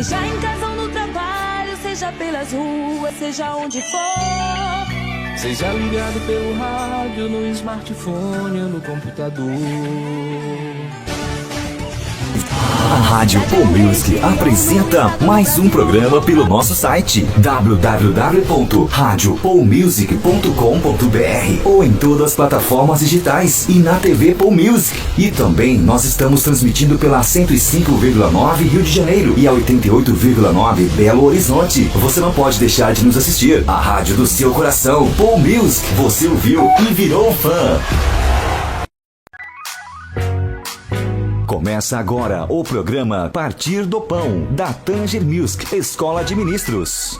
Seja em casa ou no trabalho, seja pelas ruas, seja onde for. Seja ligado pelo rádio, no smartphone ou no computador. A Rádio Paul Music apresenta mais um programa pelo nosso site www.radiopaulmusic.com.br ou em todas as plataformas digitais e na TV Paul Music. E também nós estamos transmitindo pela 105,9 Rio de Janeiro e a 88,9 Belo Horizonte. Você não pode deixar de nos assistir. A rádio do seu coração, Paul Music. Você ouviu e virou um fã. Começa agora o programa Partir do Pão, da Tanger Music, Escola de Ministros.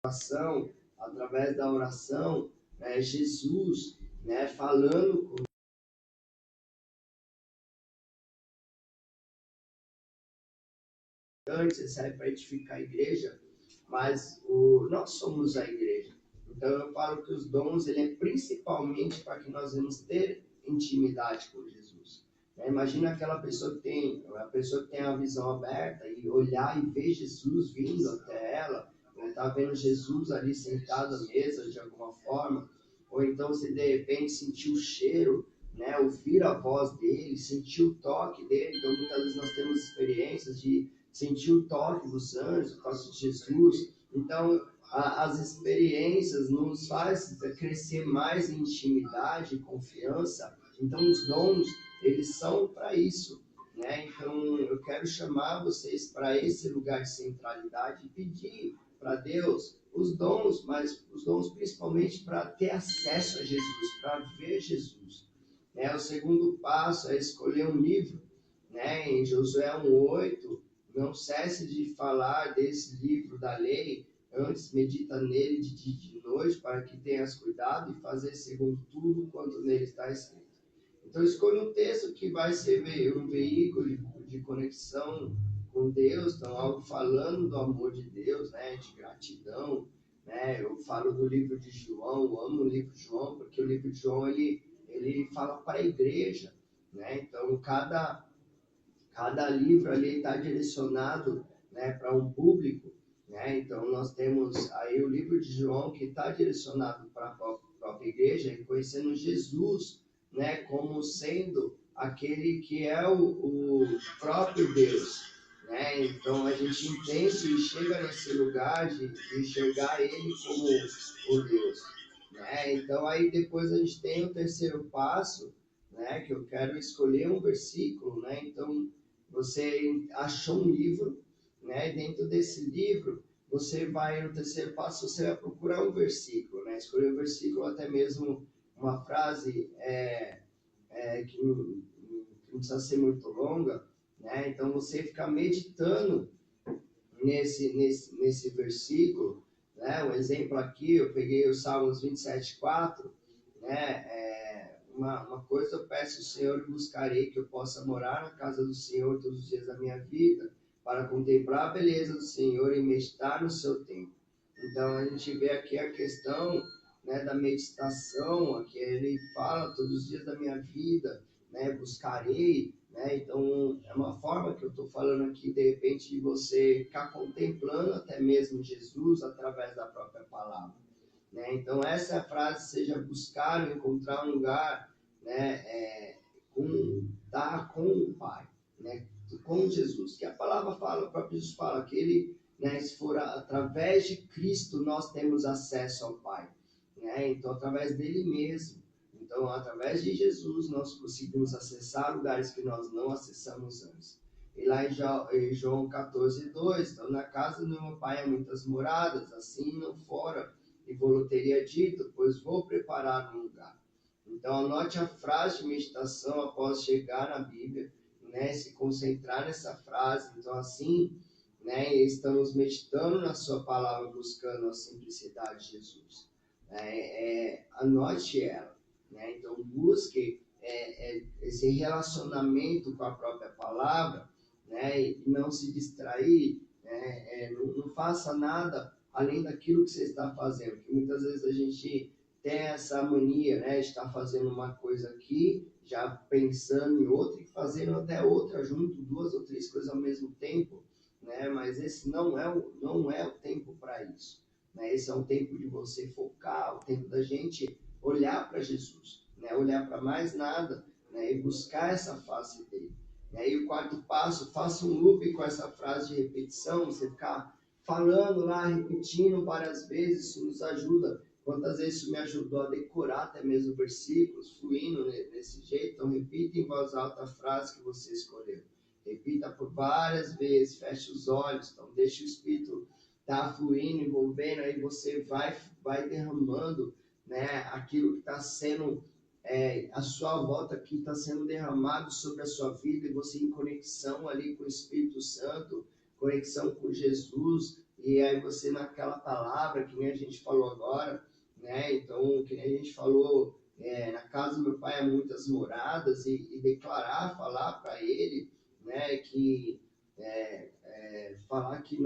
oração, através da oração, né, Jesus, né, falando com antes, serve para edificar a igreja, mas nós somos a igreja. Então eu falo que os dons, ele é principalmente para que nós vamos ter intimidade com Jesus. Imagina aquela pessoa que tem a visão aberta e olhar e ver Jesus vindo até ela, está vendo Jesus ali sentado à mesa de alguma forma, ou então você de repente sentir o cheiro, né, ouvir a voz dele, sentir o toque dele. Então muitas vezes nós temos experiências de sentir o toque dos anjos, o toque de Jesus. Então as experiências nos faz crescer mais em intimidade e confiança. Então os dons, eles são para isso, né? Então eu quero chamar vocês para esse lugar de centralidade e pedir para Deus os dons, mas os dons principalmente para ter acesso a Jesus, para ver Jesus. O segundo passo é escolher um livro, né? Em Josué 1:8, não cesse de falar desse livro da lei, antes medita nele de dia e de noite, para que tenhas cuidado e fazer segundo tudo quanto nele está escrito. Então escolha um texto que vai ser um veículo de conexão com Deus, então algo falando do amor de Deus, né, de gratidão, né? Eu falo do livro de João, eu amo o livro de João, porque o livro de João ele fala para a igreja, né? Então cada livro ali está direcionado, né, para um público, né? Então nós temos aí o livro de João que está direcionado para a própria igreja, reconhecendo Jesus, né, como sendo aquele que é o próprio Deus, né? Então a gente entende e chega nesse lugar de enxergar ele como o Deus, né? Então aí depois a gente tem o terceiro passo, né, que eu quero escolher um versículo, né? Então você achou um livro, né? Dentro desse livro, você vai, no terceiro passo, você vai procurar um versículo, né? Escolher um versículo, até mesmo uma frase que não precisa ser muito longa, né? Então você fica meditando nesse versículo, né? Um exemplo aqui, eu peguei o Salmos 27:4, né? Uma coisa eu peço ao Senhor e buscarei, que eu possa morar na casa do Senhor todos os dias da minha vida, para contemplar a beleza do Senhor e meditar no seu templo. Então a gente vê aqui a questão, né, da meditação, aqui ele fala todos os dias da minha vida, né, buscarei, né? Então é uma forma que eu estou falando aqui, de repente, de você ficar contemplando até mesmo Jesus através da própria palavra, né? Então essa é a frase, seja buscar ou encontrar um lugar, né, com o Pai, né, com Jesus, que a palavra fala, o próprio Jesus fala que ele, né, se for através de Cristo nós temos acesso ao Pai, né? Então através dele mesmo, então através de Jesus nós conseguimos acessar lugares que nós não acessamos antes. E lá em João 14:2, então na casa do meu Pai há muitas moradas, assim não fora e vou teria dito, pois vou preparar um lugar. Então anote a frase de meditação após chegar na Bíblia, né, se concentrar nessa frase. Então assim, né, estamos meditando na sua palavra, buscando a simplicidade de Jesus. Anote ela, né? Então busque esse relacionamento com a própria palavra, né, e não se distrair, né? Não faça nada além daquilo que você está fazendo, que muitas vezes a gente tem essa mania, né, de estar fazendo uma coisa aqui, já pensando em outra e fazendo até outra junto, 2 ou 3 coisas ao mesmo tempo, né? Mas esse não é o tempo para isso, né? Esse é um tempo de você focar, o tempo da gente olhar para Jesus, né? Olhar para mais nada, né? E buscar essa face dele. E o quarto passo, faça um loop com essa frase de repetição, você ficar falando lá, repetindo várias vezes, isso nos ajuda. Quantas vezes isso me ajudou a decorar até mesmo versículos, fluindo desse jeito. Então repita em voz alta a frase que você escolheu. Repita por várias vezes, feche os olhos, então deixe o Espírito estar fluindo, envolvendo, aí você vai derramando, né, aquilo que está sendo, a sua volta, que está sendo derramado sobre a sua vida, e você em conexão ali com o Espírito Santo, conexão com Jesus, e aí você naquela palavra, que nem a gente falou agora, né? Então, que nem a gente falou, na casa do meu pai há muitas moradas, e declarar, falar para ele, né, que falar que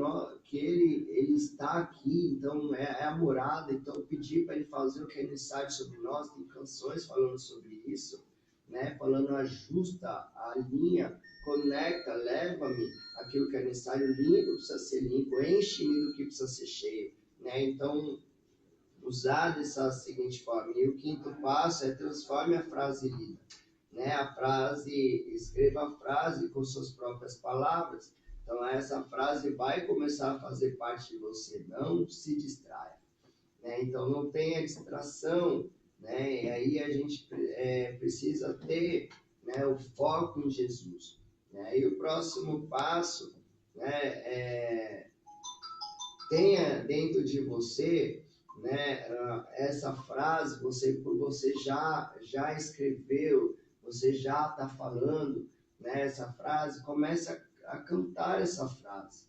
ele está aqui, então é a morada, então pedir para ele fazer o que é necessário sobre nós, tem canções falando sobre isso, né, falando ajusta a linha, conecta, leva-me aquilo que é necessário, limpo precisa ser limpo, enche-me do que precisa ser cheio, né, então usar dessa seguinte forma. E o quinto passo é transforme a frase lida, né? A frase, escreva a frase com suas próprias palavras. Então essa frase vai começar a fazer parte de você, não se distraia, né? Então não tenha distração, né? E aí a gente precisa ter, né, o foco em Jesus, né? E o próximo passo, né, tenha dentro de você, né, essa frase, você já escreveu, você já está falando, né, essa frase, comece a cantar essa frase,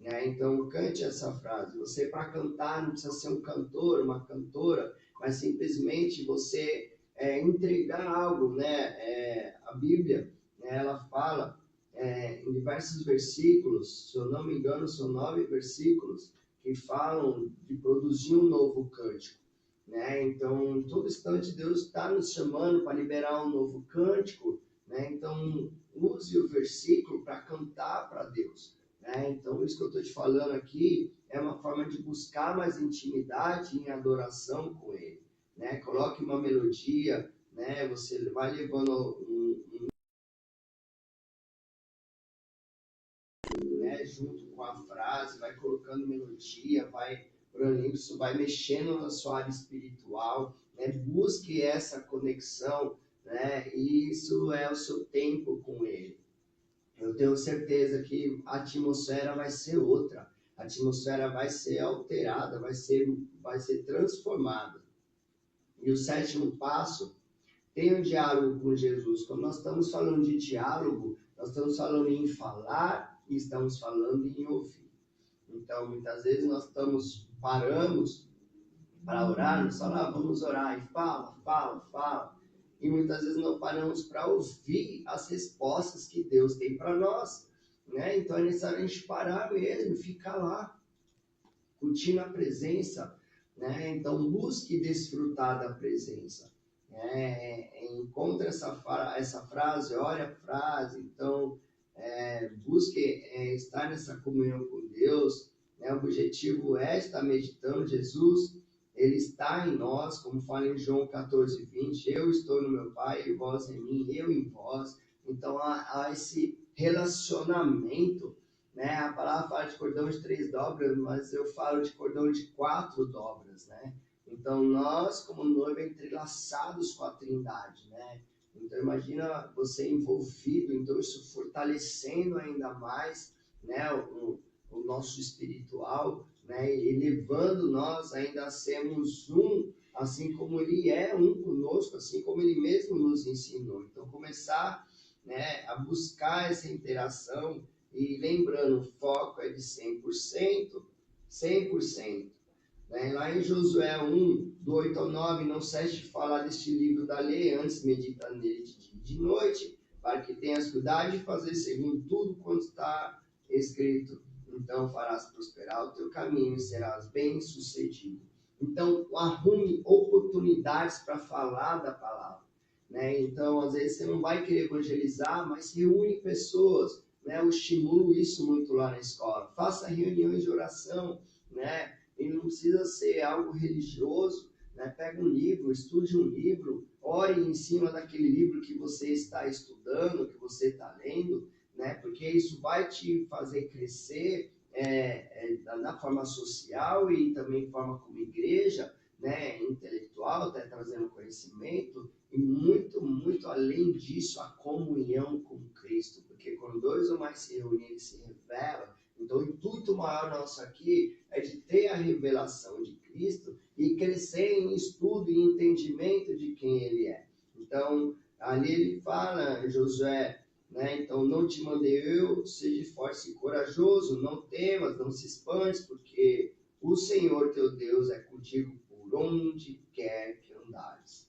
né? Então cante essa frase. Você, para cantar, não precisa ser um cantor, uma cantora, mas simplesmente você entregar algo, né? A Bíblia, né, ela fala em diversos versículos, se eu não me engano, são 9 versículos que falam de produzir um novo cântico, né? Então, todo instante Deus está nos chamando para liberar um novo cântico, né? Então, use o versículo para cantar para Deus, né? Então, isso que eu estou te falando aqui é uma forma de buscar mais intimidade em adoração com Ele, né? Coloque uma melodia, né? Você vai levando junto com a frase, vai colocando melodia, vai isso vai mexendo na sua área espiritual, né? Busque essa conexão, né? E isso é o seu tempo com Ele. Eu tenho certeza que a atmosfera vai ser outra, a atmosfera vai ser alterada, vai ser transformada. E o sétimo passo, tenha um diálogo com Jesus. Quando nós estamos falando de diálogo, nós estamos falando em falar e estamos falando em ouvir. Então, muitas vezes nós paramos para orar, nós falamos, vamos orar, e fala. E muitas vezes não paramos para ouvir as respostas que Deus tem para nós, né? Então é necessário a gente parar mesmo, ficar lá, curtindo a presença, né? Então busque desfrutar da presença. Encontre essa frase, ore a frase, então busque estar nessa comunhão com Deus, né? O objetivo é estar meditando. Jesus, Ele está em nós, como fala em João 14:20, eu estou no meu Pai, e vós em mim, eu em vós. Então há esse relacionamento, né? A palavra fala de cordão de 3 dobras, mas eu falo de cordão de 4 dobras, né? Então nós, como noiva, entrelaçados com a Trindade, né? Então imagina você envolvido, então isso fortalecendo ainda mais, né, o nosso espiritual, né, e levando nós ainda a sermos um, assim como Ele é um conosco, assim como Ele mesmo nos ensinou. Então começar, né, a buscar essa interação, e lembrando, o foco é de 100%, 100%. Né? Lá em Josué 1, do 8 ao 9, não cesse de falar deste livro da lei, antes medita nele de dia e de noite, para que tenhas cuidado de fazer segundo tudo quanto está escrito. Então farás prosperar o teu caminho e serás bem-sucedido. Então arrume oportunidades para falar da palavra, né? Então às vezes você não vai querer evangelizar, mas reúne pessoas, né? Eu estimulo isso muito lá na escola. Faça reuniões de oração, né? E não precisa ser algo religioso, né? Pega um livro, estude um livro, ore em cima daquele livro que você está estudando, que você está lendo, né? Porque isso vai te fazer crescer na forma social e também forma como igreja, né? Intelectual, tá trazendo conhecimento, e muito, muito além disso, a comunhão com Cristo, porque quando 2 ou mais se reúnem, Ele se revela. Então, o intuito maior nosso aqui é de ter a revelação de Cristo e crescer em estudo e entendimento de quem Ele é. Então, ali ele fala, Josué né? Então, não te mandei eu, seja forte e corajoso, não temas, não se espantes, porque o Senhor teu Deus é contigo por onde quer que andares.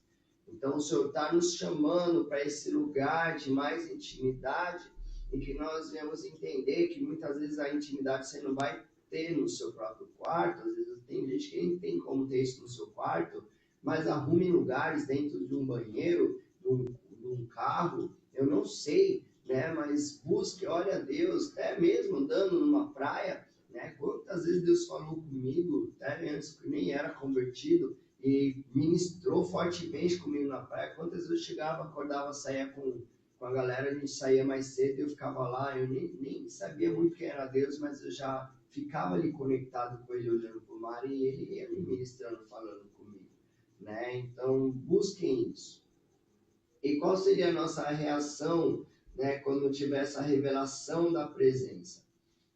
Então, o Senhor está nos chamando para esse lugar de mais intimidade, em que nós viemos entender que muitas vezes a intimidade você não vai ter no seu próprio quarto, às vezes tem gente que nem tem como ter isso no seu quarto, mas arrume lugares dentro de um banheiro, de um carro, eu não sei, né? Mas busque, olha a Deus, até mesmo andando numa praia, né? Quantas vezes Deus falou comigo, até antes que nem era convertido, e ministrou fortemente comigo na praia. Quantas vezes eu chegava, acordava, saía com a galera, a gente saía mais cedo, eu ficava lá, eu nem sabia muito quem era Deus, mas eu já ficava ali conectado com ele, olhando para o mar, e ele ia me ministrando, falando comigo, né? Então, busquem isso. E qual seria a nossa reação, né, quando tiver essa revelação da presença?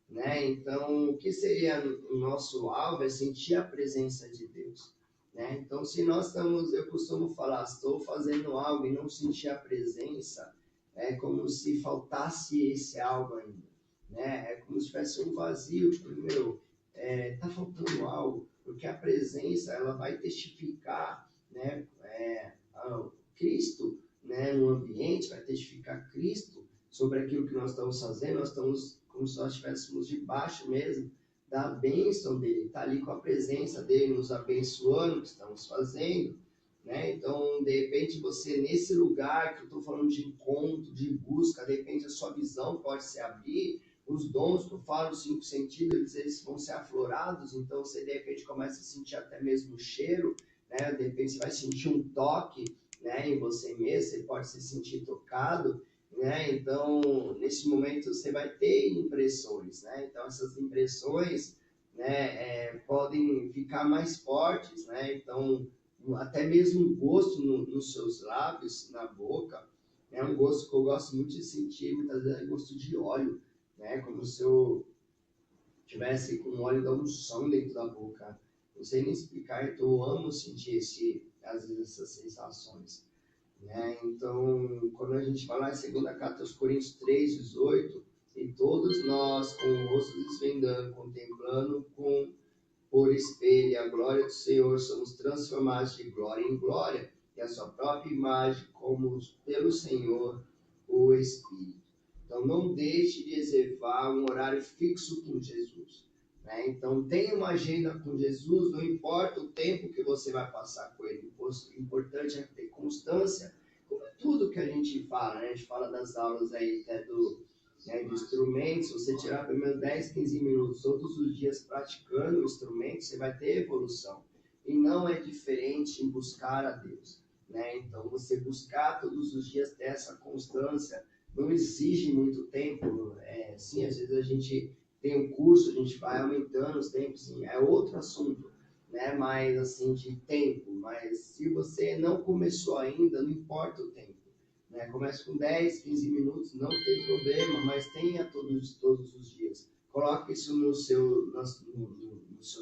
Né? Então, o que seria o nosso alvo é sentir a presença de Deus. Né? Então, se nós estamos, eu costumo falar, estou fazendo algo e não sentir a presença, é como se faltasse esse algo ainda. Né? É como se tivesse um vazio, meu, tá faltando algo, porque a presença ela vai testificar, né, Cristo, né, no ambiente, vai testificar Cristo sobre aquilo que nós estamos fazendo, nós estamos como se nós estivéssemos debaixo mesmo da bênção dele, está ali com a presença dele, nos abençoando o que estamos fazendo, né? Então, de repente, você nesse lugar que eu estou falando de encontro, de busca, de repente a sua visão pode se abrir, os dons que eu falo, os 5 sentidos, eles vão ser aflorados, então você de repente começa a sentir até mesmo o cheiro, né? De repente você vai sentir um toque, né, em você mesmo, você pode se sentir tocado, né? Então, nesse momento você vai ter impressões, né? Então, essas impressões, né, podem ficar mais fortes, né? Então, até mesmo um gosto nos seus lábios, na boca, é um gosto que eu gosto muito de sentir, muitas vezes é gosto de óleo, né? Como se eu tivesse com óleo da unção dentro da boca. Não sei nem explicar, então eu amo sentir às vezes essas sensações. Né? Então, quando a gente fala em 2 carta aos Coríntios 3:18, e todos nós, com o rosto desvendando, contemplando por espelho a glória do Senhor, somos transformados de glória em glória, e a sua própria imagem, como pelo Senhor, o Espírito. Então, não deixe de reservar um horário fixo com Jesus. Né? Então, tenha uma agenda com Jesus, não importa o tempo que você vai passar com ele. O importante é ter constância, como é tudo que a gente fala, né? A gente fala das aulas aí até de instrumentos, se você tirar pelo menos 10, 15 minutos todos os dias praticando o instrumento, você vai ter evolução. E não é diferente em buscar a Deus. Né? Então, você buscar todos os dias ter essa constância, não exige muito tempo. Sim, às vezes a gente tem um curso, a gente vai aumentando os tempos, sim, é outro assunto, né? Mas assim, de tempo. Mas se você não começou ainda, não importa o tempo. Né? Comece com 10, 15 minutos, não tem problema, mas tenha todos os dias. Coloque isso no seu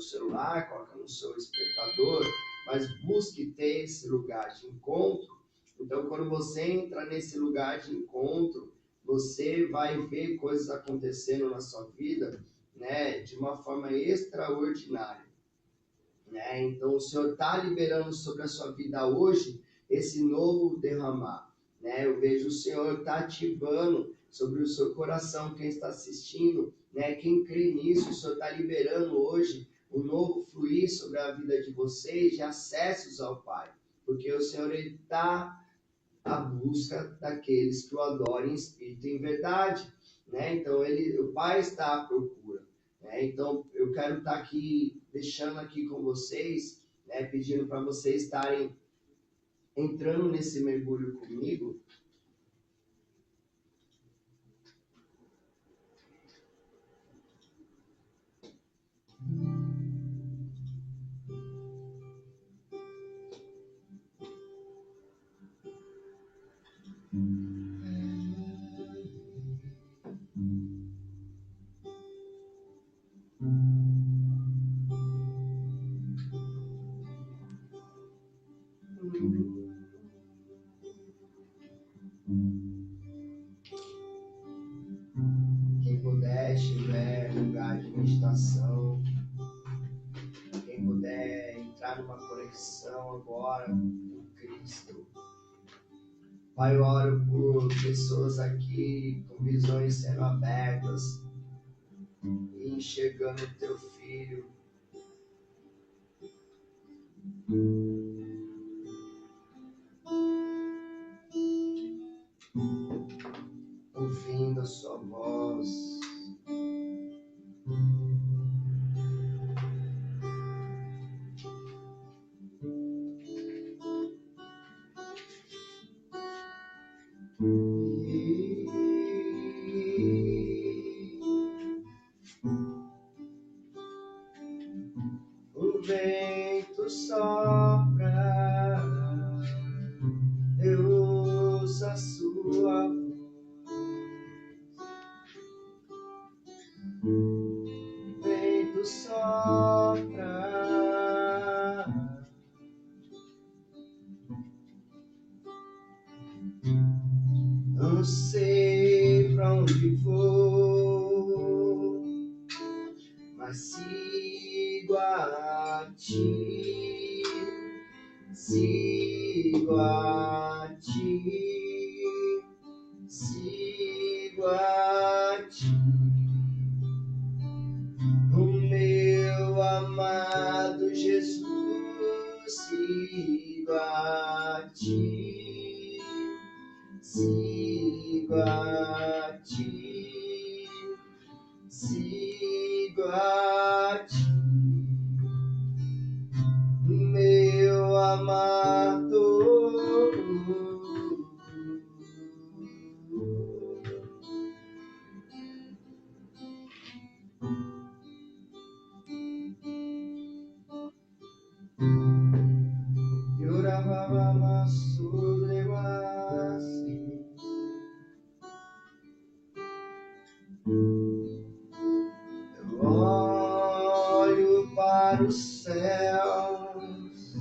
celular, coloque no seu despertador, mas busque ter esse lugar de encontro. Então, quando você entra nesse lugar de encontro, você vai ver coisas acontecendo na sua vida, né, de uma forma extraordinária. Né? Então, o Senhor está liberando sobre a sua vida hoje esse novo derramar. Né? Eu vejo o Senhor está ativando sobre o seu coração, quem está assistindo, né? Quem crê nisso, o Senhor está liberando hoje um novo fluir sobre a vida de vocês, de acessos ao Pai. Porque o Senhor está à busca daqueles que o adorem em espírito e em verdade, né? Então o Pai está à procura, né? Então eu quero estar aqui deixando aqui com vocês, né? Pedindo para vocês estarem entrando nesse mergulho comigo. ressurreição agora por Cristo. Pai, eu oro por pessoas aqui com visões sendo abertas e enxergando o teu Filho. Ouvindo a sua voz. O vento sopra, eu ouço a sua voz. O vento sopra, não sei pra onde vou, mas sigo a ti, sigo a ti, sigo a ti, o meu amado Jesus, sigo a ti, sigo a ti, sigo a ti, meu amado. Yoravava sublevasi, eu olho para os céus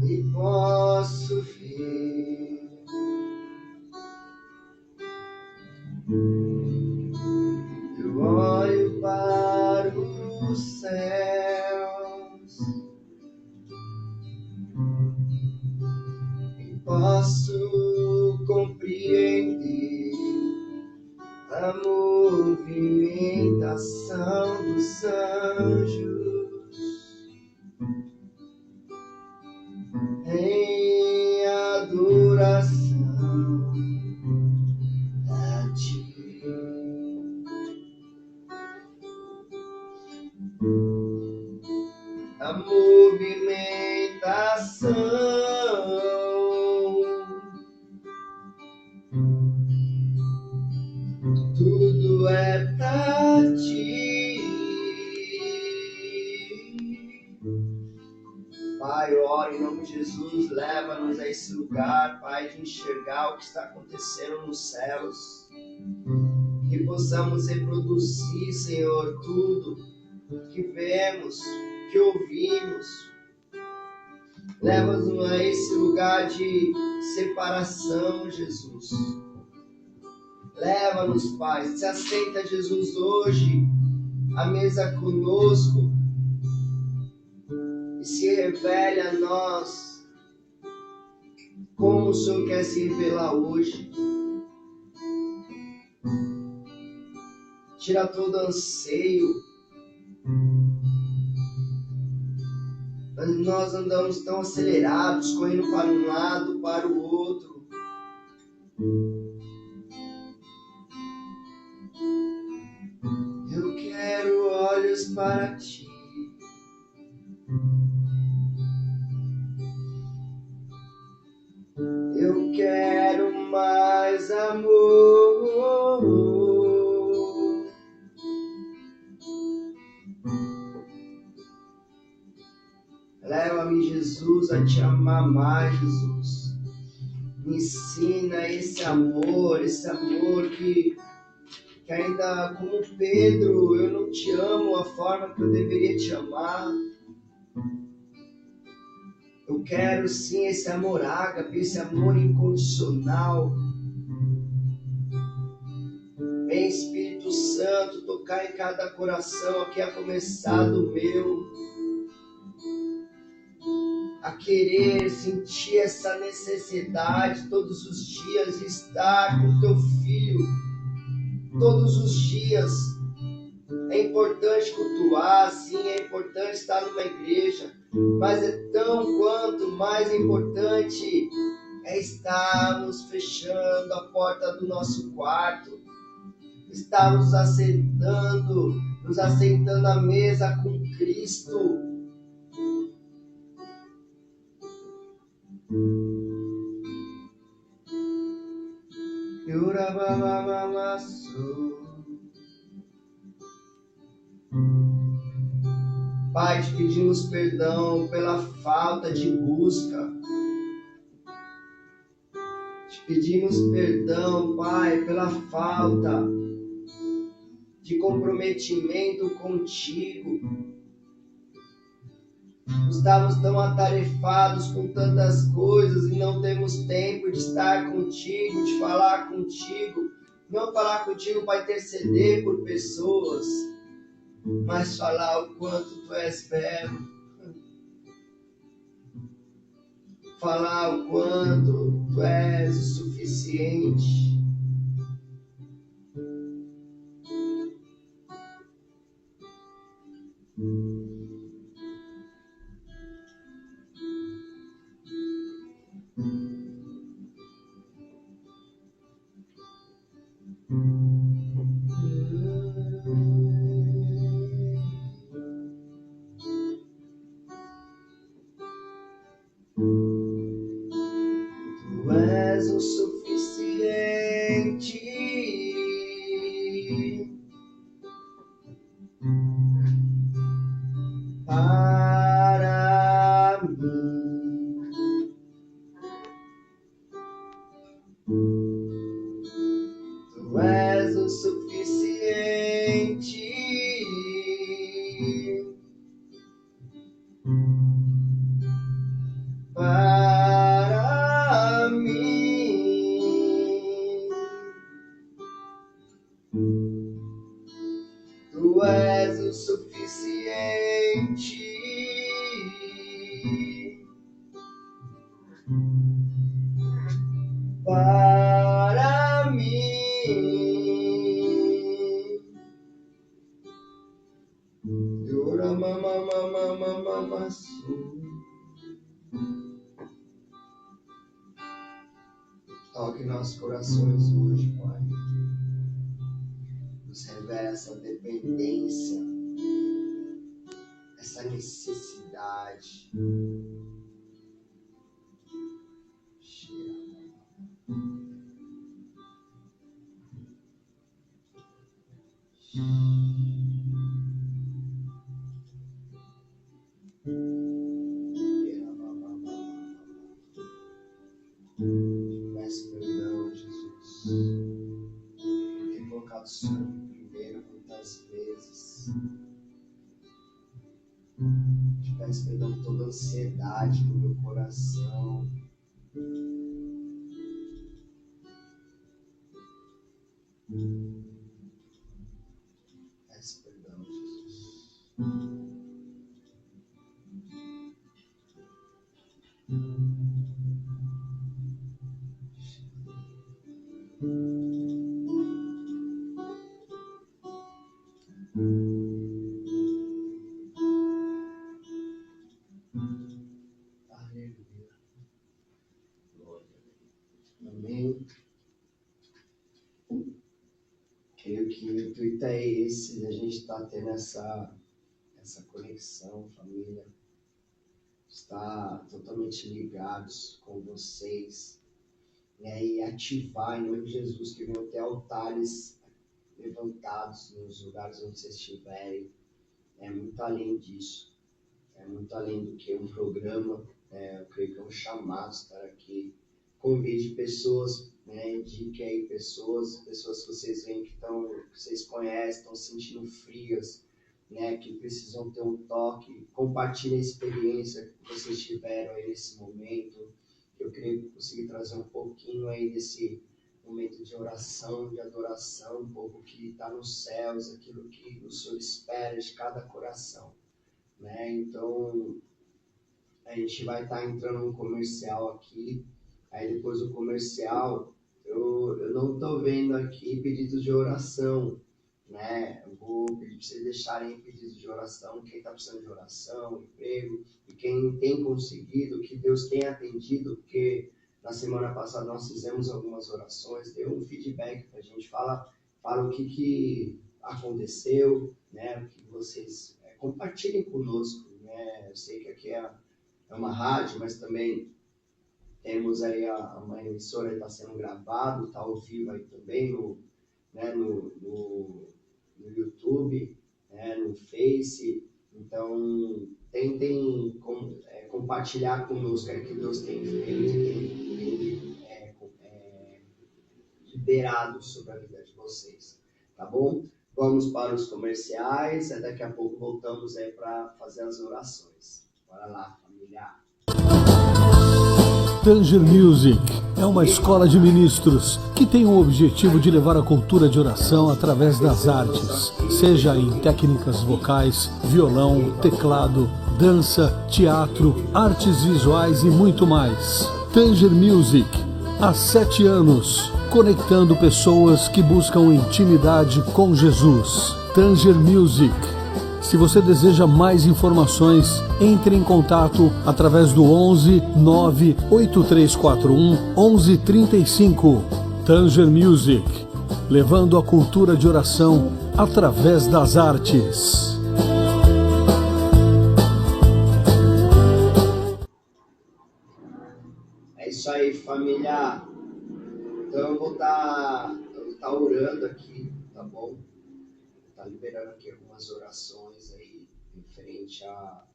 e posso ver eu olho para os céus e posso compreender a movimentação dos anjos em adoração a ti. A movimentação tudo é pra ti. Pai, eu oro em nome de Jesus, leva-nos a esse lugar, Pai, de enxergar o que está acontecendo nos céus, que possamos reproduzir, Senhor, tudo que vemos, que ouvimos. Leva-nos a esse lugar de separação, Jesus. Leva-nos, Pai. Se assenta, Jesus, hoje à mesa conosco e se revele a nós como o Senhor quer se revelar hoje. Tira todo anseio. Nós andamos tão acelerados, correndo para um lado, para o outro. Eu quero olhos para ti. Eu quero mais amor. Leva-me, Jesus, a te amar mais, Jesus. Me ensina esse amor que ainda como Pedro, eu não te amo a forma que eu deveria te amar. Eu quero sim esse amor ágape, esse amor incondicional. Vem, Espírito Santo, tocar tocar em cada coração aqui, a começar do meu, a querer sentir essa necessidade todos os dias de estar com teu filho, todos os dias. É importante cultuar, sim, é importante estar numa igreja, mas é tão quanto mais importante é estarmos fechando a porta do nosso quarto, estarmos nos assentando à mesa com Cristo. Pai, te pedimos perdão pela falta de busca. Te pedimos perdão, Pai, pela falta de comprometimento contigo. Estamos tão atarefados com tantas coisas e não temos tempo de estar contigo, de falar contigo. Não falar contigo para interceder por pessoas, mas falar o quanto tu és belo. Falar o quanto tu és o suficiente. Tu és o suficiente para mim. Tu és o suficiente para mim. Tu és o suficiente para mim. Toque nossos corações hoje, Pai. Nos revela essa dependência, essa necessidade. Peço perdão, Jesus, por ter colocado o Senhor primeiro muitas vezes. Te peço perdão por toda a ansiedade no meu coração. Peço perdão, Jesus. Aleluia. Glória a Deus. Amém. Creio que o intuito é esse, a gente está tendo essa conexão, família. Estar totalmente ligados com vocês, né? E ativar em nome de Jesus, que venham ter altares levantados nos lugares onde vocês estiverem. É muito além disso, é muito além do que um programa, eu creio que é um chamado estar aqui. Convide pessoas, né? Indique aí pessoas que vocês veem que vocês conhecem, estão se sentindo frias, né, que precisam ter um toque. Compartilhe a experiência que vocês tiveram aí nesse momento. Eu creio que consegui trazer um pouquinho aí desse momento de oração, de adoração, um povo que está nos céus, aquilo que o Senhor espera de cada coração, né? Então, a gente vai estar entrando num comercial aqui, aí depois do comercial, eu não estou vendo aqui pedidos de oração, né? Eu vou pedir para vocês deixarem pedidos de oração, quem está precisando de oração, emprego, e quem tem conseguido, que Deus tem atendido, porque na semana passada nós fizemos algumas orações, deu um feedback para a gente, fala o que aconteceu, né? O que vocês compartilhem conosco, né? Eu sei que aqui é uma rádio, mas também temos aí uma emissora que está sendo gravado, está ao vivo aí também no YouTube, né, no Face. Então, tentem compartilhar conosco o que Deus tem feito, tem liberado sobre a vida de vocês, tá bom? Vamos para os comerciais, daqui a pouco voltamos aí para fazer as orações. Bora lá, família! Tanger Music é uma escola de ministros que tem o objetivo de levar a cultura de oração através das artes, seja em técnicas vocais, violão, teclado, dança, teatro, artes visuais e muito mais. Tanger Music, há 7 anos, conectando pessoas que buscam intimidade com Jesus. Tanger Music. Se você deseja mais informações, entre em contato através do 11 98341 1135. Tanger Music, levando a cultura de oração através das artes. É isso aí, família. Então eu vou estar orando aqui, tá bom? Tá liberando aqui algumas orações aí, referente a...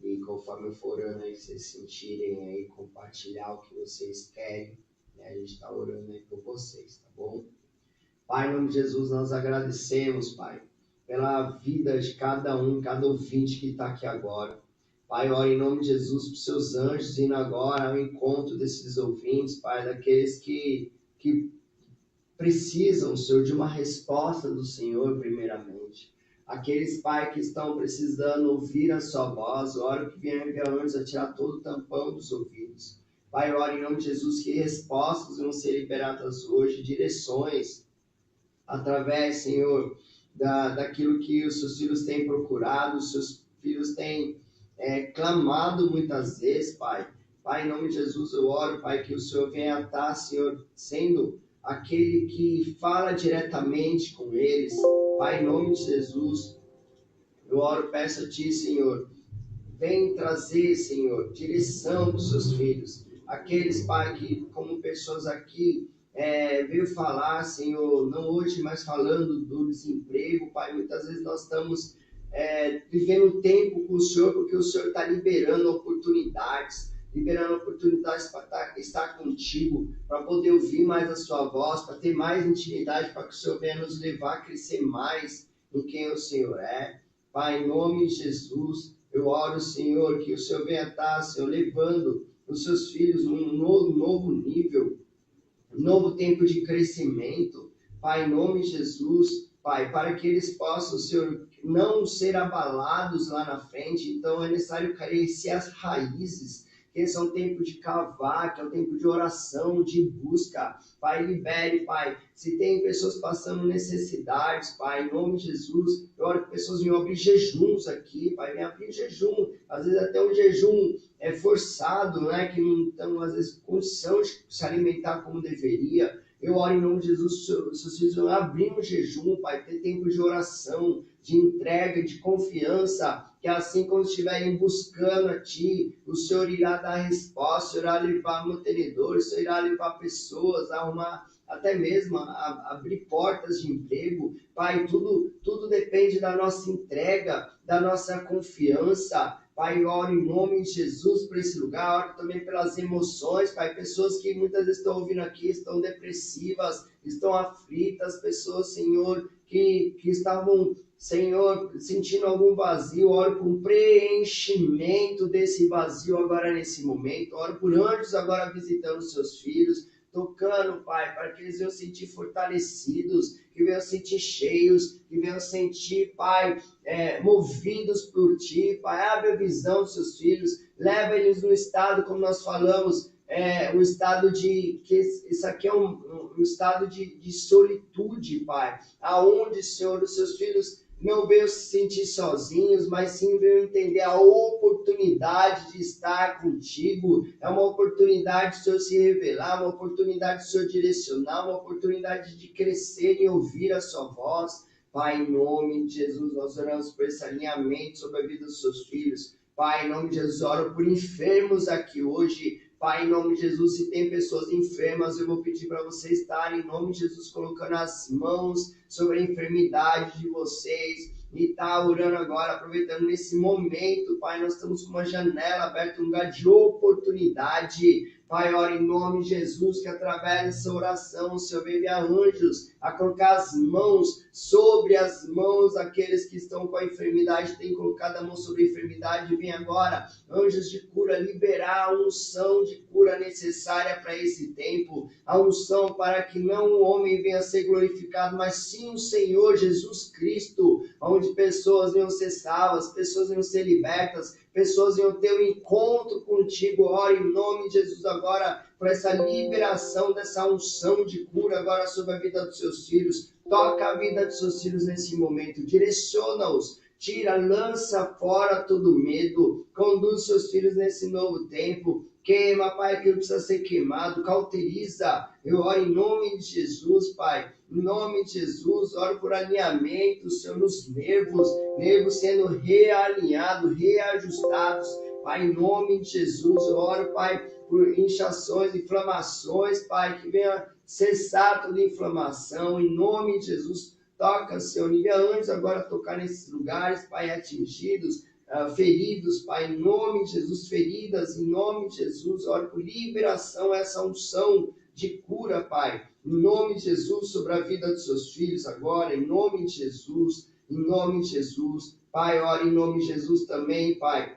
E conforme eu for orando aí, vocês sentirem aí, compartilhar o que vocês querem, né? A gente tá orando aí por vocês, tá bom? Pai, em nome de Jesus, nós agradecemos, Pai, pela vida de cada ouvinte que está aqui agora. Pai, ora em nome de Jesus para os seus anjos indo agora ao encontro desses ouvintes, Pai, daqueles que precisam, Senhor, de uma resposta do Senhor, primeiramente. Aqueles, Pai, que estão precisando ouvir a sua voz, ora que venha anjos a tirar todo o tampão dos ouvidos. Pai, ora em nome de Jesus que respostas vão ser liberadas hoje, direções, através, Senhor, daquilo que os seus filhos têm procurado, os seus filhos têm clamado muitas vezes, Pai. Pai, em nome de Jesus eu oro, Pai, que o Senhor venha estar, Senhor, sendo aquele que fala diretamente com eles. Pai, em nome de Jesus, eu oro, peço a Ti, Senhor, vem trazer, Senhor, direção dos seus filhos. Aqueles, Pai, que como pessoas aqui veio falar, Senhor, não hoje, mas falando do desemprego, Pai, muitas vezes nós estamos vivendo tempo com o Senhor, porque o Senhor está liberando oportunidades para estar contigo, para poder ouvir mais a sua voz, para ter mais intimidade, para que o Senhor venha nos levar a crescer mais em quem o Senhor é. Pai, em nome de Jesus, eu oro, Senhor, que o Senhor venha estar, Senhor, levando os seus filhos num novo nível, um novo tempo de crescimento. Pai, em nome de Jesus, Pai, para que eles possam, Senhor, não ser abalados lá na frente. Então é necessário crescer as raízes, que esse é um tempo de cavar, que é um tempo de oração, de busca. Pai, libere, Pai. Se tem pessoas passando necessidades, Pai, em nome de Jesus, eu oro que pessoas venham abrir jejuns aqui, Pai, venham abrir jejum, às vezes até um jejum forçado, né, que não estão, às vezes, com condição de se alimentar como deveria. Eu oro em nome de Jesus, seus filhos vão abrir um jejum, Pai, ter tempo de oração, de entrega, de confiança, que assim quando estiverem buscando a Ti, o Senhor irá dar resposta, o Senhor irá levar mantenedores, o Senhor irá levar pessoas a arrumar, até mesmo a abrir portas de emprego. Pai, tudo depende da nossa entrega, da nossa confiança. Pai, oro em nome de Jesus por esse lugar, oro também pelas emoções, Pai, pessoas que muitas vezes estão ouvindo aqui, estão depressivas, estão aflitas, pessoas, Senhor, que estavam, Senhor, sentindo algum vazio, oro por um preenchimento desse vazio agora nesse momento, oro por anjos agora visitando seus filhos, tocando, Pai, para que eles venham sentir fortalecidos, que venham sentir cheios, que venham sentir, Pai, movidos por Ti. Pai, abre a visão dos seus filhos, leva eles no estado, como nós falamos, um estado de, que isso aqui é um estado de solitude, Pai, aonde, Senhor, os seus filhos não venham se sentir sozinhos, mas sim venham entender a oportunidade de estar contigo. É uma oportunidade do Senhor se revelar, uma oportunidade do Senhor direcionar, uma oportunidade de crescer e ouvir a sua voz. Pai, em nome de Jesus, nós oramos por esse alinhamento sobre a vida dos seus filhos. Pai, em nome de Jesus, oro por enfermos aqui hoje. Pai, em nome de Jesus, se tem pessoas enfermas, eu vou pedir para vocês estarem, em nome de Jesus, colocando as mãos sobre a enfermidade de vocês. E tá orando agora, aproveitando nesse momento, Pai, nós estamos com uma janela aberta, um lugar de oportunidade. Pai, ora em nome de Jesus, que através dessa oração o Senhor venha enviar anjos a colocar as mãos sobre as mãos daqueles que estão com a enfermidade, tem colocado a mão sobre a enfermidade, vem agora, anjos de cura, liberar a unção de cura necessária para esse tempo, a unção para que não o homem venha a ser glorificado, mas sim o Senhor Jesus Cristo, onde pessoas venham ser salvas, pessoas venham ser libertas, pessoas venham ter um encontro contigo. Ora em nome de Jesus agora, por essa liberação dessa unção de cura agora sobre a vida dos seus filhos. Toca a vida dos seus filhos nesse momento, direciona-os, tira, lança fora todo medo, conduz seus filhos nesse novo tempo. Queima, Pai, aquilo que precisa ser queimado, cauteriza. Eu oro em nome de Jesus, Pai. Em nome de Jesus, oro por alinhamento, Senhor, nos nervos sendo realinhados, reajustados. Pai, em nome de Jesus, eu oro, Pai, por inchações, inflamações, Pai, que venha cessar toda inflamação. Em nome de Jesus, toca, Senhor, envia anjos agora tocar nesses lugares, Pai, atingidos, feridos, Pai, em nome de Jesus, feridas, em nome de Jesus, oro por liberação, essa unção de cura, Pai, em nome de Jesus, sobre a vida dos seus filhos agora, em nome de Jesus, Pai, oro em nome de Jesus também, Pai,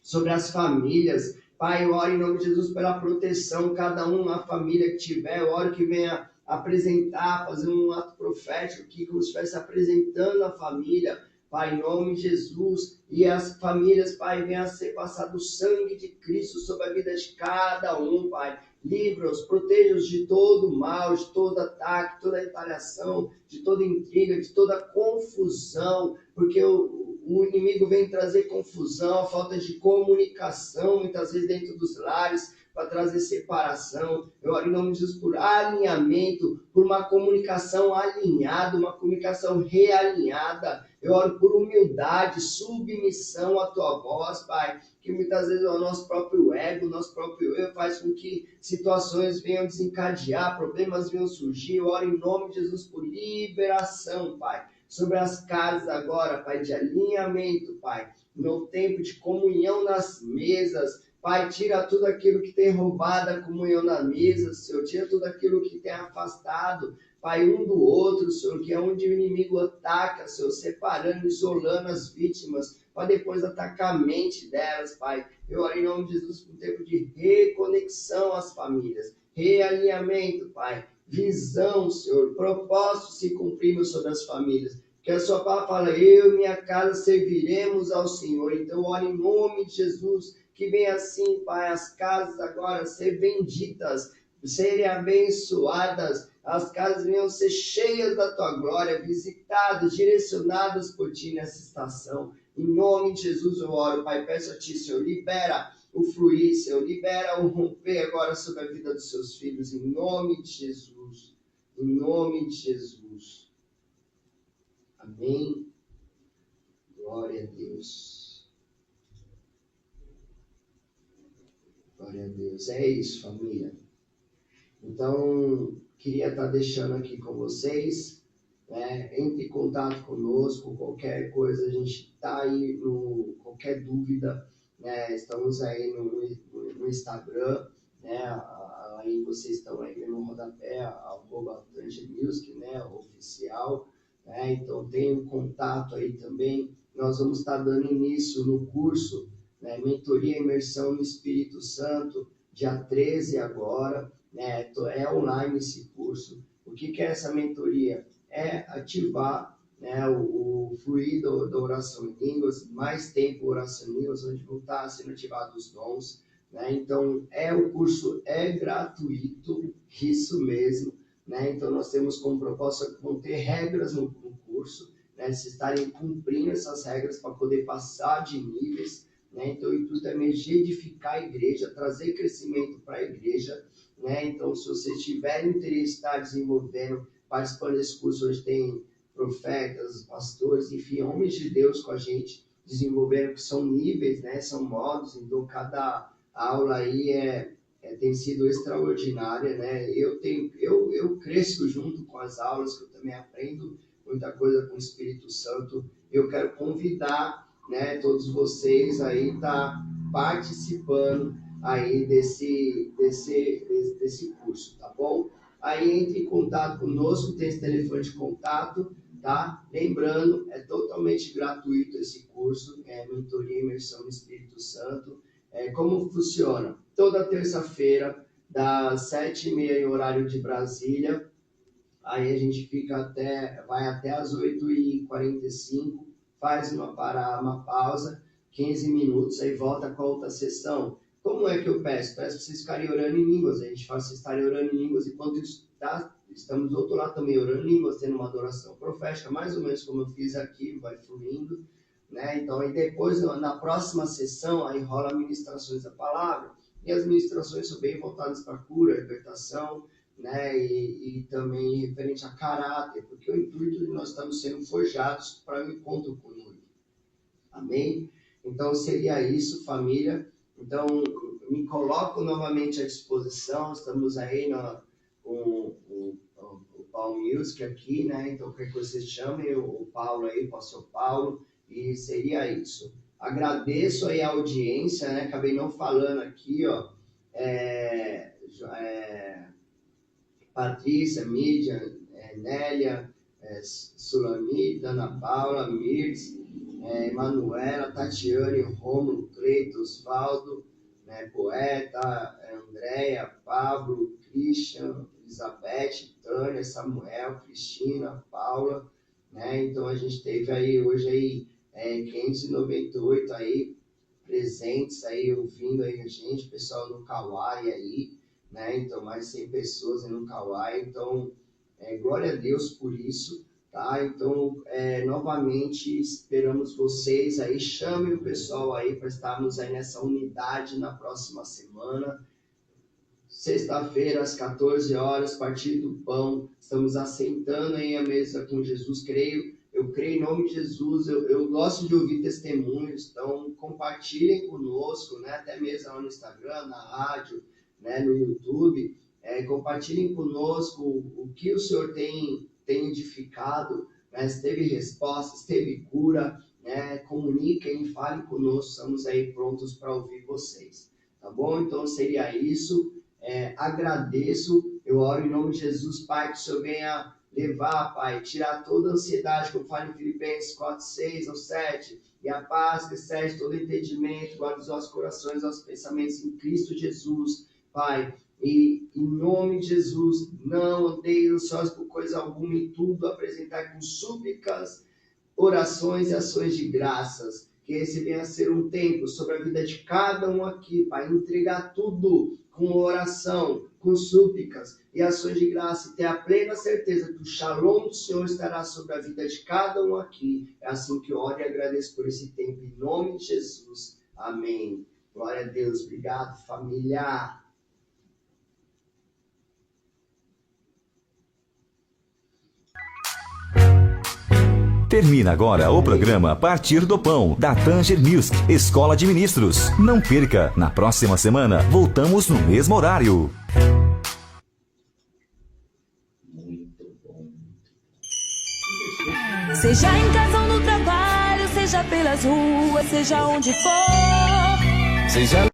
sobre as famílias, Pai, eu oro em nome de Jesus pela proteção, cada um, a família que tiver, eu oro que venha apresentar, fazer um ato profético aqui, como se estivesse apresentando a família, Pai, em nome de Jesus, e as famílias, Pai, venha a ser passado o sangue de Cristo sobre a vida de cada um, Pai. Livra-os, proteja-os de todo mal, de todo ataque, toda retaliação, de toda intriga, de toda confusão, porque o inimigo vem trazer confusão, a falta de comunicação, muitas vezes dentro dos lares, para trazer separação. Eu oro em nome de Jesus por alinhamento, por uma comunicação alinhada, uma comunicação realinhada. Eu oro por humildade, submissão à tua voz, Pai, que muitas vezes o nosso próprio ego, o nosso próprio eu faz com que situações venham desencadear, problemas venham surgir. Eu oro em nome de Jesus por liberação, Pai, sobre as casas agora, Pai, de alinhamento, Pai, no tempo de comunhão nas mesas. Pai, tira tudo aquilo que tem roubado a comunhão na mesa, Senhor. Tira tudo aquilo que tem afastado, Pai, um do outro, Senhor, que é onde o inimigo ataca, Senhor, separando, isolando as vítimas, para depois atacar a mente delas, Pai. Eu oro em nome de Jesus por um tempo de reconexão às famílias, realinhamento, Pai, visão, Senhor, propósito se cumprindo sobre as famílias. Que a sua palavra fala, eu e minha casa serviremos ao Senhor. Então, oro em nome de Jesus, que venha assim, Pai, as casas agora ser benditas, serem abençoadas, as casas venham ser cheias da tua glória, visitadas, direcionadas por ti nessa estação. Em nome de Jesus eu oro, Pai, peço a ti, Senhor, libera o fluir, Senhor, libera o romper agora sobre a vida dos seus filhos, em nome de Jesus, em nome de Jesus. Amém. Glória a Deus. Glória a Deus. É isso, família. Então, queria estar deixando aqui com vocês, né? Entre em contato conosco, qualquer coisa, a gente está aí, qualquer dúvida, né? Estamos aí no Instagram, né? Aí vocês estão aí no rodapé, @TangerMusic, né? Oficial, né? Então tem um contato aí também. Nós vamos estar dando início no curso, né? Mentoria e Imersão no Espírito Santo, dia 13 agora. né? É online esse curso. O que é essa mentoria? É ativar, né, o fluido da oração em línguas, mais tempo oração em línguas, onde vão estar sendo ativados os dons, né? Então, o curso é gratuito, isso mesmo, né? Então, nós temos como proposta, vão ter regras no curso, né? Se estarem cumprindo essas regras para poder passar de níveis, né? Então, o intuito é mesmo edificar a igreja, trazer crescimento para a igreja, né? Então, se você tiver interesse em estar desenvolvendo, participando desse curso, hoje tem profetas, pastores, enfim, homens de Deus com a gente, desenvolvendo que são níveis, né? São modos, então cada aula aí tem sido extraordinária, né? Eu cresço junto com as aulas, que eu também aprendo muita coisa com o Espírito Santo. Eu quero convidar, né, todos vocês aí tá participando aí desse curso, tá bom? Aí entre em contato conosco, tem esse telefone de contato, tá? Lembrando, é totalmente gratuito esse curso, Mentoria Imersão no Espírito Santo. Como funciona? Toda terça-feira, das 7h30 em horário de Brasília, aí a gente vai até as 8h45, faz uma pausa, 15 minutos, aí volta com a outra sessão. Como é que eu peço? Peço para vocês ficarem orando em línguas. A gente faz vocês estarem orando em línguas enquanto estamos do outro lado também orando em línguas, tendo uma adoração profética, mais ou menos como eu fiz aqui, vai fluindo, né? Então, aí depois, na próxima sessão, aí rola ministrações da palavra, e as ministrações são bem voltadas para cura, libertação, né? E também referente a caráter, porque o intuito de nós estamos sendo forjados para o encontro com o noivo. Amém? Então, seria isso, família. Então, me coloco novamente à disposição, estamos aí com o Paulo Music aqui, né? Então, qualquer coisa vocês chamem o Paulo aí, o pastor Paulo, e seria isso. Agradeço aí a audiência, né? Acabei não falando aqui, ó. Patrícia, Mídia, Nélia, Sulamita, Ana Paula, Mirtz, Emanuela, Tatiane, Rômulo, Cleito, Osvaldo, né, Poeta, Andréia, Pablo, Christian, Elizabeth, Tânia, Samuel, Cristina, Paula, né? Então a gente teve aí hoje aí 598 aí presentes aí ouvindo aí a gente, pessoal no Kauai aí, né? Então mais 100 pessoas aí no Kauai, então glória a Deus por isso. Tá? Então, novamente, esperamos vocês aí, chamem o pessoal aí para estarmos aí nessa unidade na próxima semana. Sexta-feira, às 14 horas, partir do pão, estamos assentando aí a mesa com Jesus. Eu creio em nome de Jesus, eu gosto de ouvir testemunhos, então compartilhem conosco, né? Até mesmo lá no Instagram, na rádio, né? No YouTube, compartilhem conosco o que o Senhor tem edificado, né? Se teve resposta, se teve cura, né? Comuniquem, falem conosco, estamos aí prontos para ouvir vocês, tá bom? Então seria isso, agradeço, eu oro em nome de Jesus, Pai, que o Senhor venha levar, Pai, tirar toda a ansiedade, como fala em Filipenses 4, 6 ou 7, e a paz que excede todo entendimento, guarda os nossos corações, os nossos pensamentos em Cristo Jesus, Pai. E em nome de Jesus, não andei ansiosos por coisa alguma, em tudo apresentar com súplicas, orações e ações de graças. Que esse venha a ser um tempo sobre a vida de cada um aqui, Pai, entregar tudo com oração, com súplicas e ações de graça, e ter a plena certeza que o shalom do Senhor estará sobre a vida de cada um aqui. É assim que eu oro e agradeço por esse tempo, em nome de Jesus. Amém. Glória a Deus. Obrigado, família. Termina agora o programa Partir do Pão, da Tanger Music, Escola de Ministros. Não perca, na próxima semana voltamos no mesmo horário. Seja em casa ou no trabalho, seja pelas ruas, seja onde for. Seja